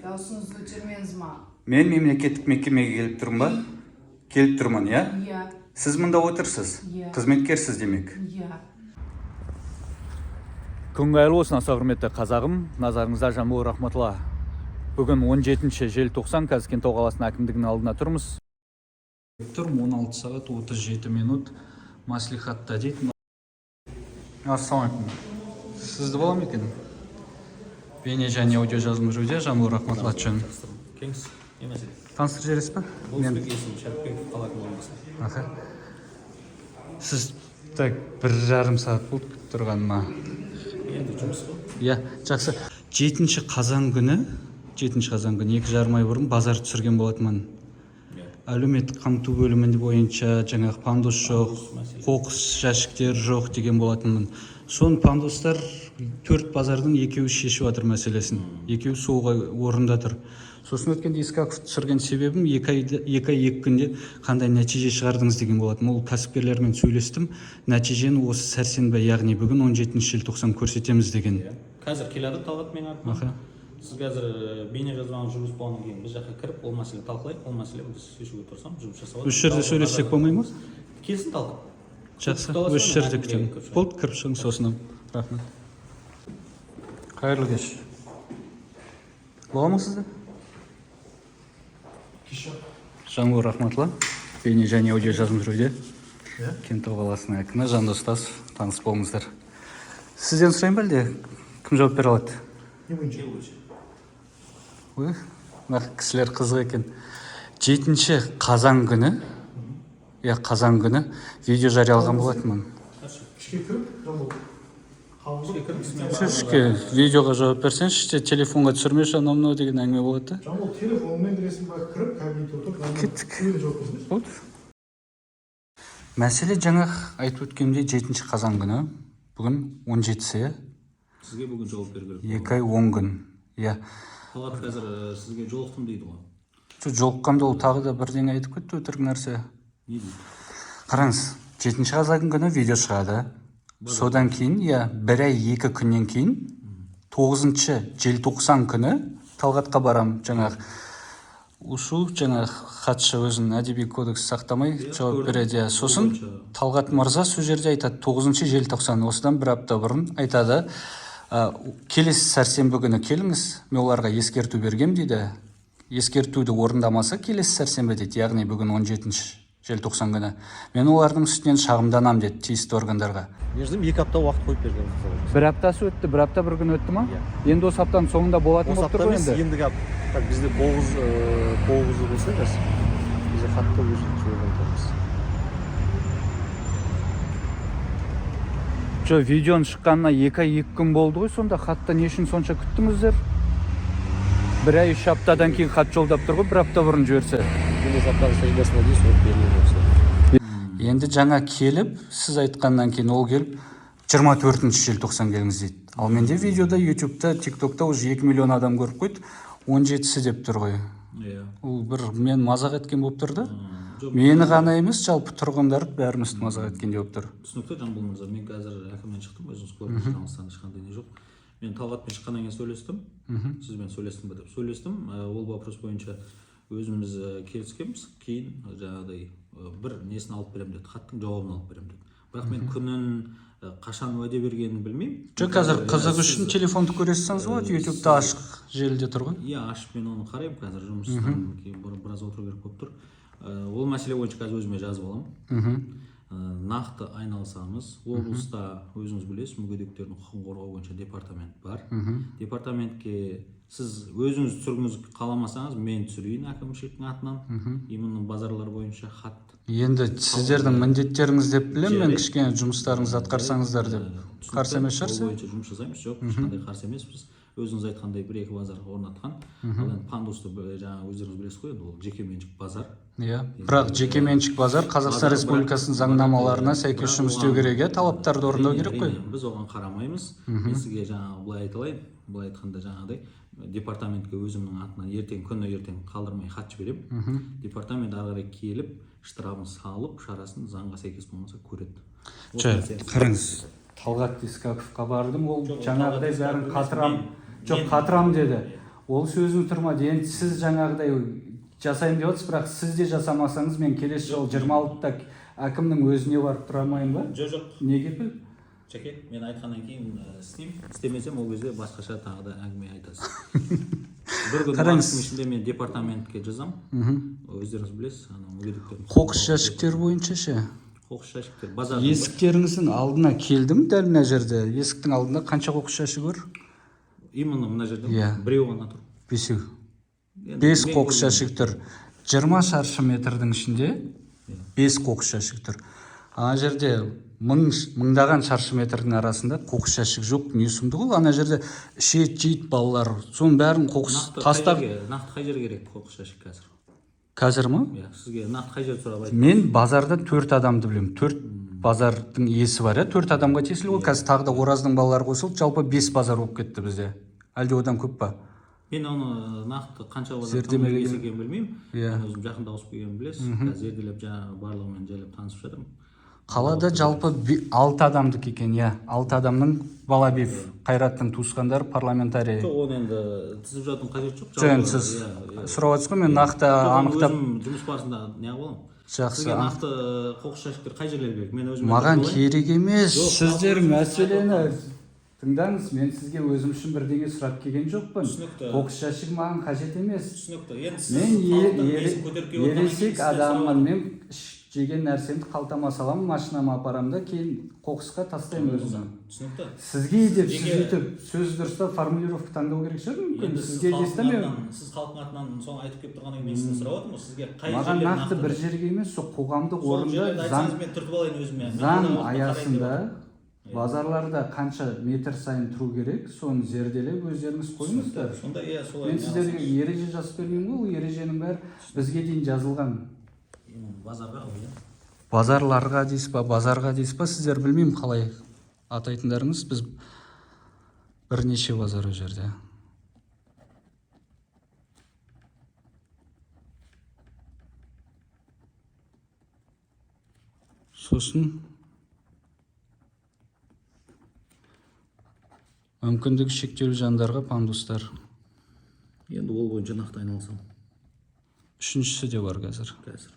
Дауысыңызды өшірмеңіз ма? Мен мемлекеттік мекемеге келіп тұрмын ба? Келіп тұрмын, иә? Иә. Сіз мұнда отырсыз? Иә. Қызметкерсіз демек. Иә. Күн қайырлы болсын, аса құрметті қазағым, назарыңызда жамбыл рахматулла. Бүгін 17 желтоқсан қазір Кентау қаласының әкімдігінің алдына тұрмыз. Тұрмын 16 сағат 37 минут маслихатта дейді. Ассалаумалейкум. Сізді бола ма екен? Бейне және аудио жазылым жүруде, Жамбыл рахматулла үшін. Кеңіз, не мәселе? Таныстырып жібересіз ба? Болысбек есім, Шәріпбеков қала әкімі орынбасары. Аха. Сіз так 1,5 сағат болды күтіп тұрғаныма. Енді жұмыс қой. Иә, жақсы. 7 қазан күні 2,5 ай бұрын базар түсірген болатынмын. Әлеуметтік қамту бөлімінде бойынша жаңағы пандус жоқ, қоқыс жәшіктер жоқ деген болатынмын. Сон пандустар 4 базардың екеуі шешіп жатыр мәселесін. Екеуі соға орында тұр. Сосын өткенде Искаков түсірген себебім 2 күнде қандай нәтиже шығардыңыз деген болатын. Ол кәсіпкерлермен сөйлестім. Нәтижені осы сәрсенбі, яғни бүгін 17 желтоқсан көрсетеміз деген. Қазір келеді Талғат мен артынан. Аха. Сіз қазір бейне жазбаған жұмыс болғаннан кейін біз жаққа кіріп, ол мәселе талқылайық, ол мәселе біз шешуге тұрсам, жұмыс жасап. Үш жерде сөйлессек болмай ма? Келсін Талғат. Жақсы, өз жерде күтемін. Болды, кіріп шығыңыз сосын. Рахмет. Қайырлы кеш. Бола ма сізді? Жамбыл рахматулла. Бейне және аудио жазылым жүруде. Кентау қаласының әкімі Жандос Тасов, таныс болыңыздар. Сізден сұрайын ба әлде? Кім жауап бере алады? Ой, кісілер қызық екен. 7 қазан күні, видео жариялаған болатынмын. Ішке видеоға жауап берсен, телефонға түсірмеші анау деген әңгіме болады. Жамбыл телефонмен кіресің ба, кіріп кабинетте отырып, Болды. Мәселе жаңа айтып өткенде 7 қазан күні, бүгін 17-сі, Сізге бүгін жауап беру керек. 2 ай 10 күн. Иә. Талғат қазір сізге жолықтым дейді ғой. Жолыққанда ол тағы да бірдеңе айтып кетті, өтірік нәрсе. Не дейді? Қараңыз, 7 қазан күні видео шығады. Содан кейін, 1 ай 2 күннен кейін, 9 желтоқсан күні Талғатқа барам, жаңағы ұшу, жаңағы хатшы өзінің әдеби кодекс сақтамай жауап береді. Сосын Талғат мырза сол жерде айтады, 9 желтоқсан, осыдан 1 апта бұрын айтады, келесі сәрсенбі күні келіңіз, мен оларға ескерту бергем дейді. Ескертуді орындамаса келесі сәрсенбі дейді, яғни бүгін 17 желтоқсан күні. Мен олардың үстінен шағымданам деді тиісті органдарға. Мерзім 2 апта уақыт қойып берген. 1 аптасы өтті, 1 апта 1 күн өтті ма? Енді осы аптаның соңында болатын болып тұр ғой енді. Ендігі апта бізде 9 болса жас. Бізде хатты жіберген тұрмыз. Видеоның шыққанына 2 ай 2 күн болды ғой, сонда хатта не үшін сонша күттіңіздер? 1 ай 3 аптадан кейін хат жолдап тұр ғой, 1 апта бұрын жіберсе. Келесі аптаға сәйкесіне дейін сұрап берілген болса. Енді жаңа келіп, сіз айтқаннан кейін ол келіп 24 желтоқсан келіңіз дейді. Ал менде видеода, ютубта, тиктокта уже 2 миллион адам көріп қойды, 17-сі деп тұр ғой. Ол бір мен мазақ еткен болып тұрды. Мені ғана емес, жалпы тұрғындарды бәріміз мазақ еткен деп тұр. Түсінікті Жамбыл мырза, мен қазір әкімнен шықтым, өзіңіз көріп тұрғаныңыздан ешқандай не жоқ. Мен Талғатпен шыққаннан кейін сөйлестім. Сізбен сөйлестім бе деп сөйлестім. Ол вопрос бойынша өзіміз келіскенбіз. Кейін жаңағыдай бір несін алып беремін деді, хаттың жауабын алып беремін деді. Бірақ мен күнін қашан уәде бергенін білмеймін. Жоқ, қазір қызық үшін телефонды көресіңіз болады, ютубта ашық желіде тұр ғой. Иә, ашып мен оны қараймын, қазір жұмыстан кейін біраз отыру керек болып тұр. Ол мәселе бойынша қазір өзіме жазып аламын. Нақты айналысамыз. Облыста өзіңіз білесіз, мүгедектердің құқығын қорғау бойынша департамент бар. Департаментке сіз өзіңіз түсіргіңіз қаламасаңыз, мен түсірейін әкімшіліктің атынан. Именно базарлар бойынша хат. Енді сіздердің міндеттеріңіз деп білем, мен кішкене жұмыстарыңызды атқарсаңыздар деп. Қарсы емес шығарсыз? Ол бойынша жұмыс жасаймыз, жоқ, ешқандай қарсы емеспіз. Өзіңіз айтқандай 1-2 базар орнатқан. Ал енді пандусты жаңа өздеріңіз білесіз ғой, ол жекеменшік базар. Иә, бірақ жекеменшік базар Қазақстан Республикасының заңнамаларына сәйкес жұмыс істеу керек, талаптарды орындау керек қой. Біз оған қарамаймыз. Мен сізге жаңағы былай айтайын, былай айтқанда жаңағыдай департаментке өзімнің атынан ертең қалдырмай хат жіберемін. Департамент ары қарай келіп, штрафын салып, шарасын заңға сәйкес болмаса көреді. Қараңыз, Талғат Искаковқа бардым, ол жаңағыдай бәрін қатырам деді. Ол сөзің тұрмады. Енді сіз жаңағыдай жасайын деп отырсыз, бірақ сіз де жасамасаңыз мен келесі жолы 26-та әкімнің өзіне барып тұра алмаймын ба? Жоқ. Неге біл? Жаке, мен айтқаннан кейін істеймін. Істемесем ол кезде басқаша тағы да әңгіме айтасыз. Бір күн уақыттың ішінде мен департаментке жазам. Өздеріңіз білесіз, ана мүгедектердің Қоқыс жәшіктер бойынша ше. қоқыс жәшіктер базардың Есіктеріңіздің алдына келдім дәл мына жерде. Есіктің алдында қанша қоқыс жәшігі бар? именно мына жерде Иә. біреу ғана тұр. Бесеу. Енді 5 мен қоқыс көрген- жәшік тұр. 20 шаршы метрдің ішінде 5 қоқыс жәшік тұр. Ана жерде мыңдаған шаршы метрдің арасында қоқыс жәшік жоқ. Не сұмдық ол? Ана жерде ішет жейді балалар. Соның бәрін қоқыс тастап. нақты қай жер керек қоқыс жәшік қазір? Қазір ма? Иә, сізге нақты қай жер сұрап айтып. Мен базарда 4 адамды білемін. 4 базардың иесі бар, 4 адамға тиесілі ғой. Қазір тағы да Ораздың балалары қосылып, жалпы 5 базар болып кетті бізде. Әлде одан көп па? Мен оны нақты қанша базар Зерделемеген. екенін білмеймін. Иә. Мен өзім жақында ауысып келгенін білесіз. Қазір зерделеп жаңағы барлығымен жайлап танысып жатырмын. Қалада жалпы 6 адамдық екен, иә. 6 адамның Балабиев Қайраттың туысқандары парламентарий. Жоқ, оны енді тізіп жатудың қажеті жоқ. Жоқ, сіз сұрап отырсыз ғой, мен нақты анықтап. Өзім жұмыс барысында не қыламын? Жақсы. Сізге нақты қоқыс жәшіктер қай жерлер керек? Мен өзім Маған керек емес. Сіздер мәселені тыңдаңыз, мен сізге өзім үшін бірдеңе сұрап келген жоқпын. Түсінікті. Қоқыс жәшік маған қажет емес. түсінікті. Енді сіз Мен халықтың несін көтеріп келіп отырғаннан кейін ересек сізден адаммын. сұрап- Мен жеген нәрсемді қалтама саламын, машинама апарамын да кейін қоқысқа тастаймын өзім. Түсінікті. Сізге деп сіз Жеке- өйтіп сөз дұрыстап формулировка таңдау керек шығар мүмкін. Енді Сізге естемеу. сіз халықтың атынан соны айтып келіп тұрғаннан кейін мен сізден сұрап отырмын ғой, сізге қай Маған жерлер нақты бір жерге емес, сол қоғамдық сол орында жерлерді заң айтсаңыз мен түртіп алайын өзіме. Мен заң алдағы уақытта қарайын деп аясында отырмын. базарларда қанша метр сайын тұру керек, соны зерделеп өздеріңіз қойыңыздар. Сонда иә солай. Мен сіздерге ереже жазып бермеймін ғой, ол ереженің бәрі бізге дейін жазылған. Базарға ғой, иә. Базарларға дейсіз ба, базарға дейсіз ба, сіздер білмеймін қалай атайтындарыңыз. Біз бірнеше базар о жерде. Сосын мүмкіндігі шектеулі жандарға пандустар. Енді ол бойынша нақты айналысамын. Үшіншісі де бар қазір. Қазір.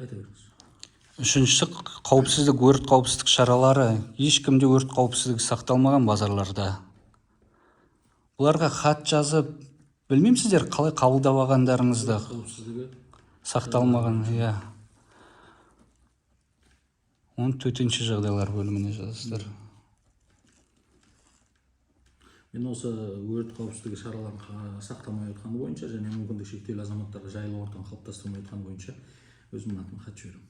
Айта беріңіз. Үшіншісі қауіпсіздік, өрт қауіпсіздік шаралары. Ешкімде өрт қауіпсіздігі сақталмаған базарларда. Бұларға хат жазып, білмеймін сіздер қалай қабылдап алғандарыңызды. Қауіпсіздігі Сақталмаған, иә. Оны төтенше жағдайлар бөліміне жазасыздар. мен осы өрт қауіпсіздігі шараларын сақтамай отқаны бойынша және мүмкіндігі шектеулі азаматтарға жайлы ортаны қалыптастырмай отқаны бойынша өзімнің атыма хат жіберемін.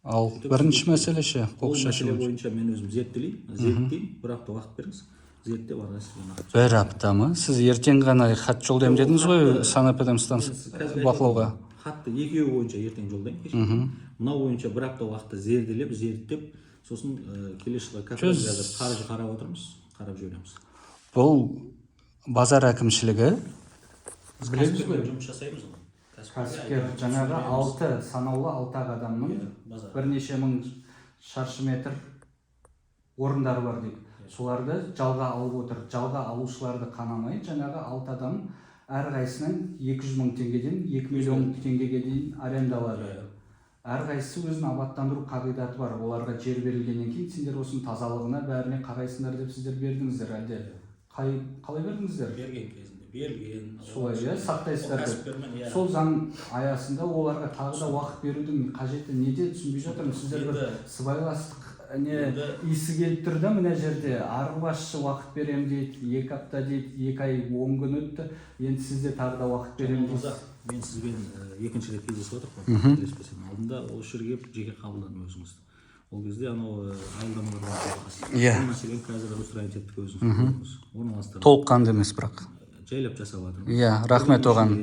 Ал бірінші мәселе ше, Ол қоқыс мәселе жәшігі. бойынша мен өзім зерттеймін, бір апта уақыт беріңіз. Зерттеп ары сізге нақты. Бір апта ма? Сіз ертең ғана хат жолдаймын дедіңіз ғой санэпидемстанция бақылауға. Хатты екеуі бойынша ертең жолдаймын. Мынау бойынша бір апта уақытта зерттеп, сосын келесі жылға кафедра жазып қаржы қарап отырмыз, қарап жібереміз. Бұл базар әкімшілігі Білесіз ғой, жұмыс жасаймыз ғой. кәсіпкер жаңағы санаулы 6 адамның бірнеше мың шаршы метр орындары бар дейік. Соларды жалға алып отыр. Жалға алушыларды қанамай, жаңағы 6 адам әрқайсынан 200 мың теңгеден 2 миллион теңгеге дейін арендалады. Әрқайсысы өзінің абаттандыру қағидаты бар. Оларға жер берілгеннен кейін сендер осының тазалығына бәріне қарайсыңдар деп сіздер бердіңіздер әлде? Қалай бердіңіздер? Берген кезінде берген. Солай сақтайсыздар. Сол заң аясында оларға тағы да уақыт берудің қажеті неде түсінбей жатырмын. Сіздер бір сыбайластық иісі келіп тұр да мына жерде. Арбасшы уақыт берем дейді, 2 апта дейді, 2 ай 10 күн өтті. Енді сізде тағы да уақыт берем дейді. Мен сізбен екінші рет кездесіп отырмын. Келіспесем алдында осы жерге жеке қабылдадым өзіңізді. Ол кезде анау аялдамалар бар. Иә. Мәселен қазір устроительдік өзіңіз орналастырдым. толыққанды емес бірақ. Жайлап жасап жатырмын. Иә, рахмет оған.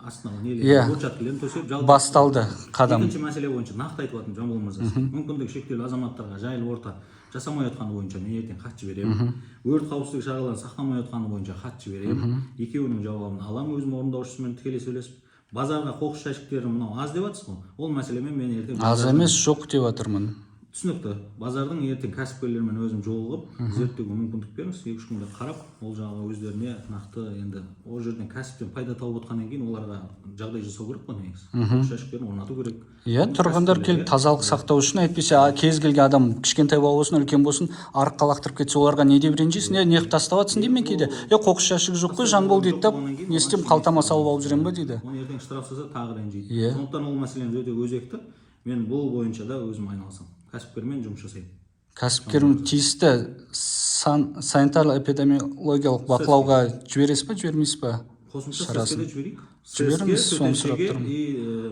Астына Иә. учаскелерін төсеп Басталды қадам. Екінші мәселе бойынша нақты айтып жатырмын Жамбыл мырза. Мүмкіндігі шектеулі азаматтарға жайлы орта жасамай атканы боюнча мен эртең кат жиберем. Өрт кауіпсіздігі шараларын сактамай атканы боюнча кат жиберем. Экөөнүн жабабын алам, өзүм орундаушусу менен тикелей сөйлөшүп. Базарга кокус жашиктери мына аз деп атсыз го. Ол маселемен мен эртең Аз емес, жоқ деп атырмын. түсінікті. Базардың ертең кәсіпкерлермен өзім жолығып, зерттеуге мүмкіндік беріңіз. 2-3 күнде қарап, ол жағы өздеріне нақты енді ол жерден кәсіптен пайда тауып отқаннан кейін оларға жағдай жасау керек қой негізі. Қоқыс жәшіктерін орнату керек. Иә, тұрғындар келіп тазалық сақтау үшін, әйтпесе кез келген адам кішкентай бала болсын, үлкен болсын, арыққа лақтырып кетсе, оларға не деп ренжисің? Неғып тастап жатсың деймін мен кейде. Қоқыс жәшігі жоқ қой, жан бол дейді да, не істеймін, қалтама салып алып жүремін ба дейді. Оны ертең штрафсаса тағы ренжиді. Сондықтан ол мәселені өте өзекті. Мен бұл бойынша да өзім айналысамын. Кәсіпкермен жұмыс жасаймын. Кәсіпкерім тиісті санитарлы-эпидемиологиялық бақылауға жібересіз ба, жібермейсіз ба? Қосымша ССК-де жіберейік. Жіберіңіз, соны сұрап тұрмын.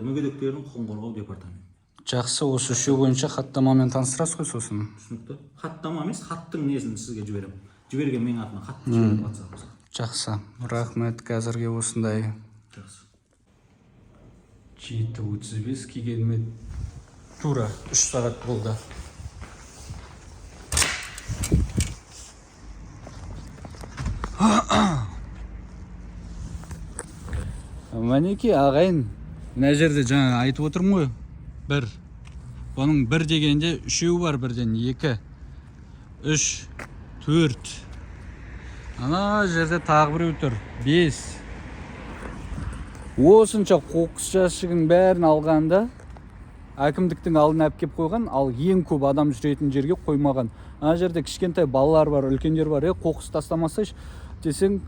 Мүгедектердің құқығын қорғау департаменті. Жақсы, осы үшеу бойынша хаттамамен таныстырасыз ғой сосын. Түсінікті. Хаттама емес, хаттың несін сізге жіберемін. Жіберген менің атыма хатты жіберіп WhatsApp-ға. Жақсы, рахмет, қазірге осындай. Жақсы. 7:35 келгеніме тура 3 сағат болды. Мінекей ағайын, мына жерде жаңа айтып отырмын ғой, бір. Оның бір дегенде үшеу бар, бірден 2, 3, 4. Ана жерде тағы біреу тұр, 5. Осынша қоқыс жәшігін бәрін алғанда әкімдіктің алдына әпкеп қойған, ал ең көп адам жүретін жерге қоймаған. Ана жерде кішкентай балалар бар, үлкендер бар. Қоқыс тастамасайш десең,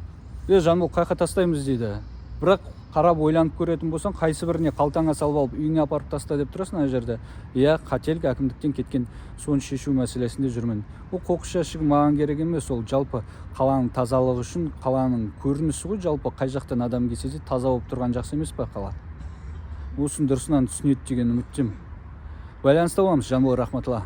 жанбол қайқа тастаймыз дейді. Бірақ қарап ойланып көретін болсаң, қайсы біріне қалтаңа салып алып, үйіңе апарып таста деп тұрасың ана жерде. Қателік әкімдіктен кеткен, соны шешу мәселесінде жүрмін. Ол қоқыс жәшігі маған керек емес, ол жалпы қаланың тазалығы үшін, қаланың көрінісі ғой, жалпы қай жақтан адам келсе де таза болып тұрған жақсы емес пе қала? Осының дұрысынан түсінеді деген үміттемін. Байланыста боламыз, Жанбол, рахматулла.